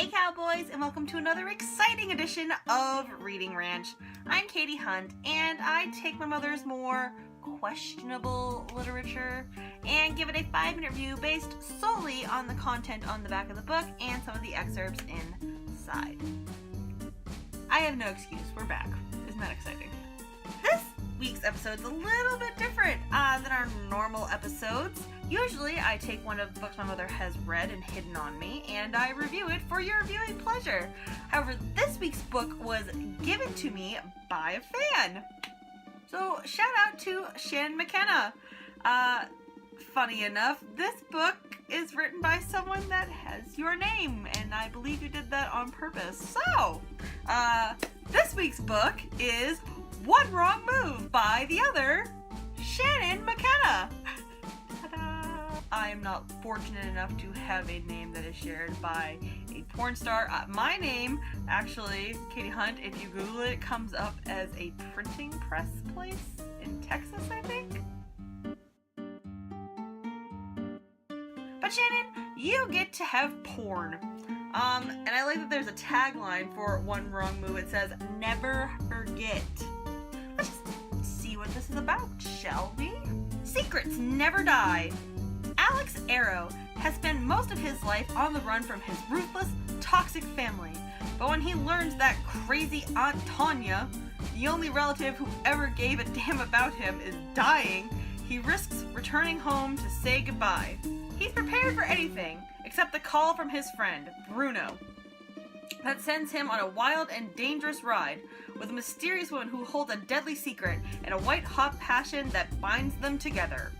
Hey cowboys, and welcome to another exciting edition of Reading Ranch. I'm Katie Hunt, and I take my mother's more questionable literature and give it a 5-minute review based solely on the content on the back of the book and some of the excerpts inside. I have no excuse, we're back. Isn't that exciting? This week's episode's a little bit different than our normal episodes. Usually I take one of the books my mother has read and hidden on me, and I review it for your viewing pleasure. However, this week's book was given to me by a fan. So shout out to Shannon McKenna. Funny enough, this book is written by someone that has your name, and I believe you did that on purpose. So, this week's book is One Wrong Move by the other Shannon McKenna. I am not fortunate enough to have a name that is shared by a porn star. My name, actually, Katie Hunt, if you Google it, comes up as a printing press place in Texas, I think. But Shannon, you get to have porn. And I like that there's a tagline for One Wrong Move. It says, never forget. Let's just see what this is about, shall we? Secrets never die. Alex Arrow has spent most of his life on the run from his ruthless, toxic family. But when he learns that crazy Aunt Tanya, the only relative who ever gave a damn about him, is dying, he risks returning home to say goodbye. He's prepared for anything except the call from his friend, Bruno, that sends him on a wild and dangerous ride with a mysterious woman who holds a deadly secret and a white-hot passion that binds them together.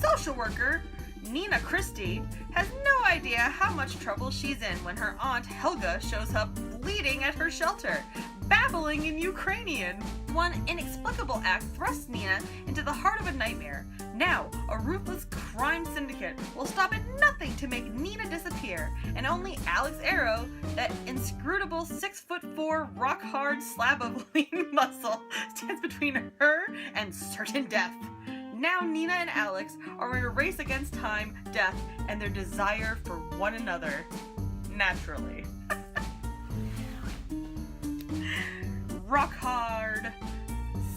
Social worker Nina Christie has no idea how much trouble she's in when her aunt Helga shows up bleeding at her shelter, babbling in Ukrainian. One inexplicable act thrusts Nina into the heart of a nightmare. Now, a ruthless crime syndicate will stop at nothing to make Nina disappear, and only Alex Arrow, that inscrutable 6'4" rock-hard slab of lean muscle, stands between her and certain death. Now Nina and Alex are in a race against time, death, and their desire for one another. Naturally. Rock hard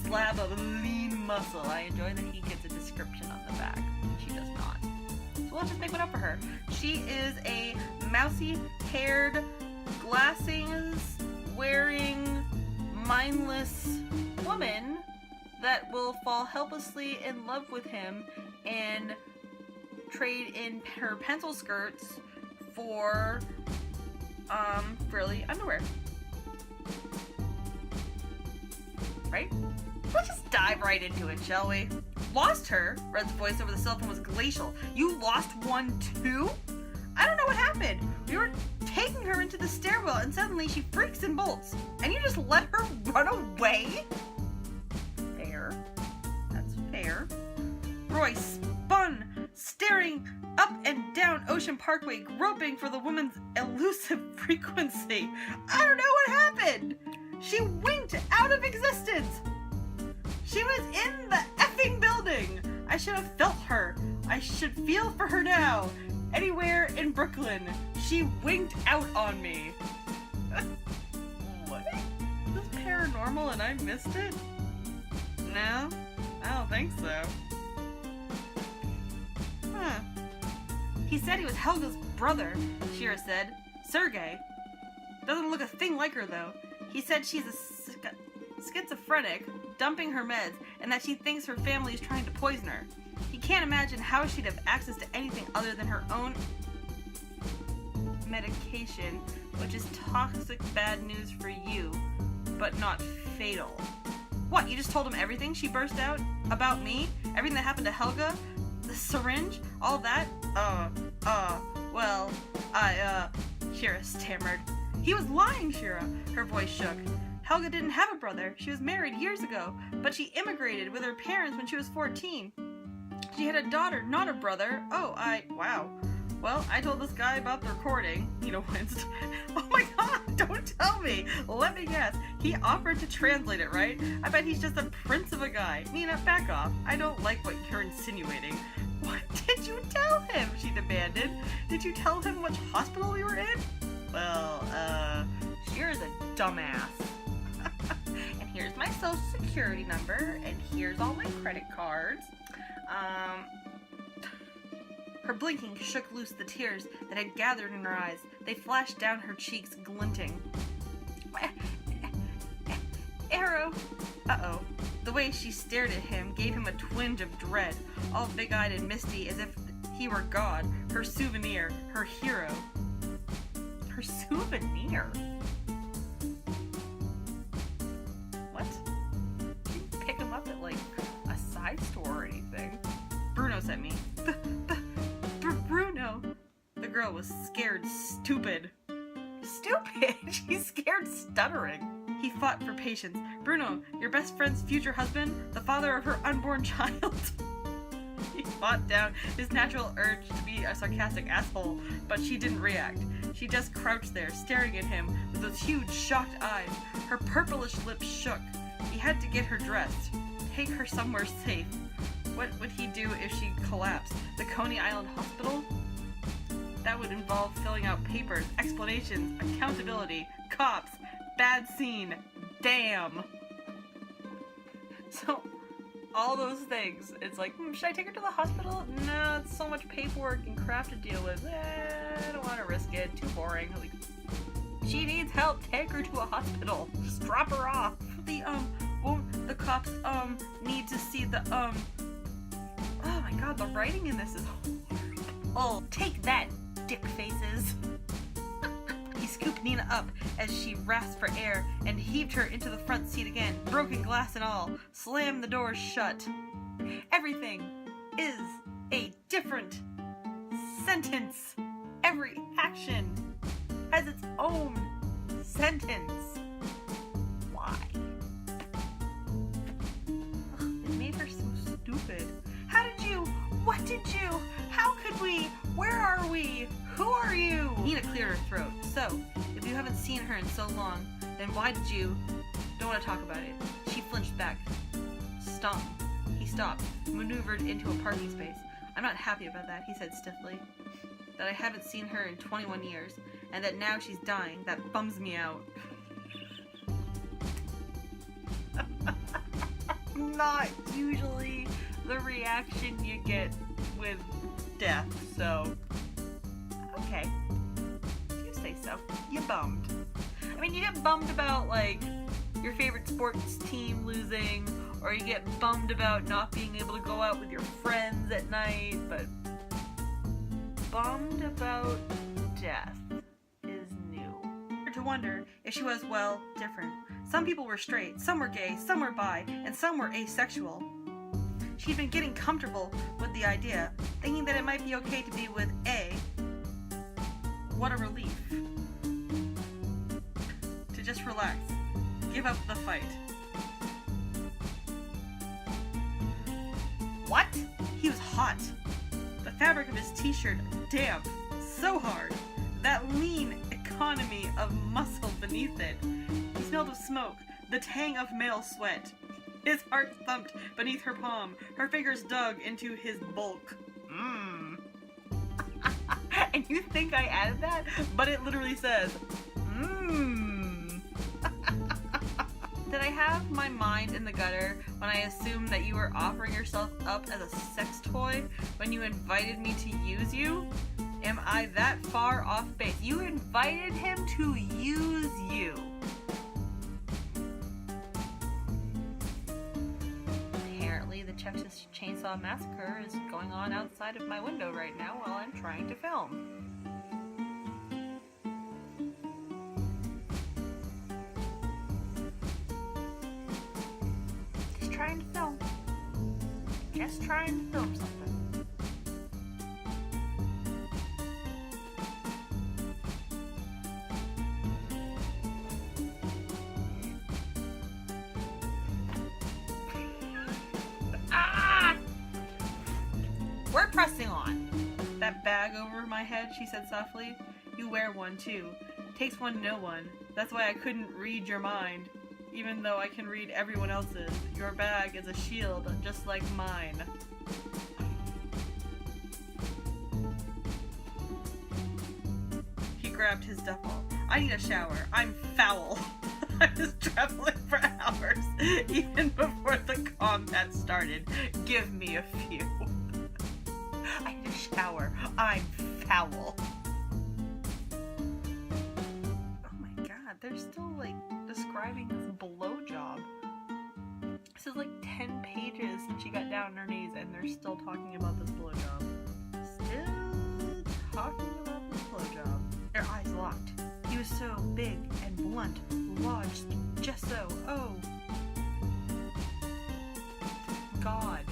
slab of lean muscle. I enjoy that he gets a description on the back. She does not. So let's just make one up for her. She is a mousy-haired, glasses wearing, mindless woman that will fall helplessly in love with him and trade in her pencil skirts for frilly underwear. Right? Let's just dive right into it, shall we? Lost her? Red's voice over the cell phone was glacial. You lost one too? I don't know what happened. We were taking her into the stairwell and suddenly she freaks and bolts. And you just let her run away? That's fair. Roy spun, staring up and down Ocean Parkway, groping for the woman's elusive frequency. I don't know what happened. She winked out of existence. She was in the effing building. I should have felt her. I should feel for her now. Anywhere in Brooklyn. She winked out on me. What? Is this paranormal and I missed it? No? I don't think so. Huh. He said he was Helga's brother, Shira said. Sergei. Doesn't look a thing like her, though. He said she's a schizophrenic, dumping her meds, and that she thinks her family is trying to poison her. He can't imagine how she'd have access to anything other than her own medication, which is toxic bad news for you, but not fatal. What, you just told him everything? She burst out. About me? Everything that happened to Helga? The syringe? All that? Shira stammered. He was lying, Shira. Her voice shook. Helga didn't have a brother. She was married years ago, but she immigrated with her parents when she was 14. She had a daughter, not a brother. Wow. Well, I told this guy about the recording. Nina winced. Oh my god, don't tell me. Let me guess. He offered to translate it, right? I bet he's just a prince of a guy. Nina, back off. I don't like what you're insinuating. What did you tell him? She demanded. Did you tell him which hospital we were in? Well, here's a dumbass. And here's my social security number, and here's all my credit cards. Her blinking shook loose the tears that had gathered in her eyes. They flashed down her cheeks, glinting. Arrow! Uh-oh. The way she stared at him gave him a twinge of dread, all big-eyed and misty as if he were God, her souvenir, her hero. Her souvenir? What? She didn't pick him up at, like, a side store or anything. Bruno sent me. Bruno! The girl was scared stupid. Stupid? She's scared stuttering. He fought for patience. Bruno, your best friend's future husband, the father of her unborn child. He fought down his natural urge to be a sarcastic asshole, but she didn't react. She just crouched there, staring at him with those huge, shocked eyes. Her purplish lips shook. He had to get her dressed, take her somewhere safe. What would he do if she collapsed? The Coney Island Hospital? That would involve filling out papers, explanations, accountability, cops, bad scene, damn. So, all those things, it's like, should I take her to the hospital? No, it's so much paperwork and crap to deal with. I don't want to risk it, too boring. Like, she needs help, take her to a hospital. Just drop her off. Won't the cops, need to see the, oh my god, the writing in this is horrible. Oh, take that, dick faces. He scooped Nina up as she rasped for air and heaved her into the front seat again, broken glass and all, slammed the doors shut. Everything is a different sentence. Every action has its own sentence. Why? Ugh, it made her so stupid. How did you? What did you? How could we? Where are we? Who are you? Nina cleared her throat. So, if you haven't seen her in so long, then why did you? Don't want to talk about it. She flinched back. Stomp. He stopped, maneuvered into a parking space. I'm not happy about that, he said stiffly. That I haven't seen her in 21 years, and that now she's dying. That bums me out. Not usually the reaction you get with death, so okay. You say so. You bummed. I mean, you get bummed about, like, your favorite sports team losing, or you get bummed about not being able to go out with your friends at night, but bummed about death is new. To wonder if she was, well, different. Some people were straight, some were gay, some were bi, and some were asexual. She'd been getting comfortable with the idea, thinking that it might be okay to be with A. What a relief. To just relax. Give up the fight. What? He was hot. The fabric of his t-shirt damp, so hard. That lean economy of muscle beneath it. He smelled of smoke, the tang of male sweat. His heart thumped beneath her palm. Her fingers dug into his bulk. Mmm. And you think I added that? But it literally says, mmm. Did I have my mind in the gutter when I assumed that you were offering yourself up as a sex toy when you invited me to use you? Am I that far off base? You invited him to use you. Apparently the Texas Chainsaw Massacre is going on outside of my window right now while I'm trying to film. Just trying to film. Just trying to film something. We're pressing on. That bag over my head, she said softly. You wear one too. Takes one to know one. That's why I couldn't read your mind. Even though I can read everyone else's. Your bag is a shield, just like mine. He grabbed his duffel. I need a shower. I'm foul. I was traveling for hours, even before the combat started. Give me a few. I need a shower. I'm foul. Oh my god, they're still like describing this blowjob. This is like 10 pages since she got down on her knees, and they're still talking about this blowjob. Still talking about this blowjob. Their eyes locked. He was so big and blunt, lodged, just so. Oh. God.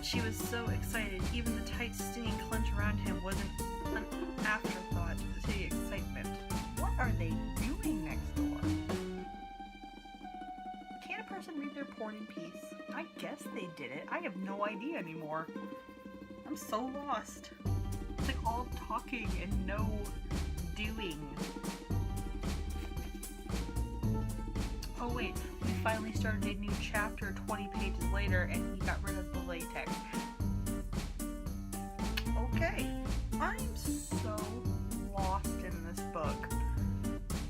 She was so excited, even the tight, stinging clench around him wasn't an afterthought to the excitement. What are they doing next door? Can't a person read their porn in peace? I guess they did it. I have no idea anymore. I'm so lost. It's like all talking and no doing. Oh wait, we finally started a new chapter 20 pages later and he got rid of the latex. Okay, I'm so lost in this book.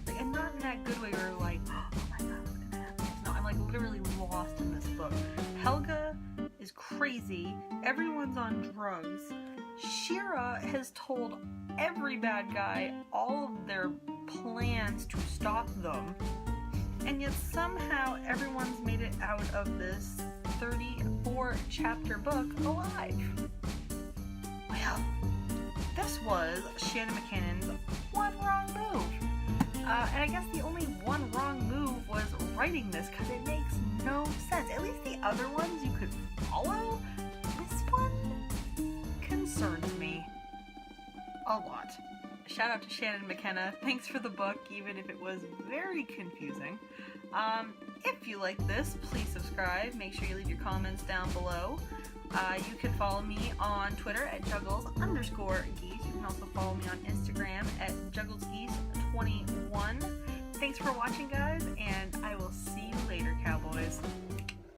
Like, and not in that good way where you're like, oh my god, what's gonna happen? No, I'm like literally lost in this book. Helga is crazy, everyone's on drugs. Shira has told every bad guy all of their plans to stop them, and yet somehow everyone's made it out of this 34 chapter book alive. Well, this was Shannon McKenna's one wrong move. And I guess the only one wrong move was writing this, because it makes no sense. At least the other ones you could follow. This one concerns me a lot. Shout out to Shannon McKenna. Thanks for the book, even if it was very confusing. If you like this, please subscribe. Make sure you leave your comments down below. You can follow me on Twitter at juggles_geese. You can also follow me on Instagram at jugglesgeese21. Thanks for watching, guys.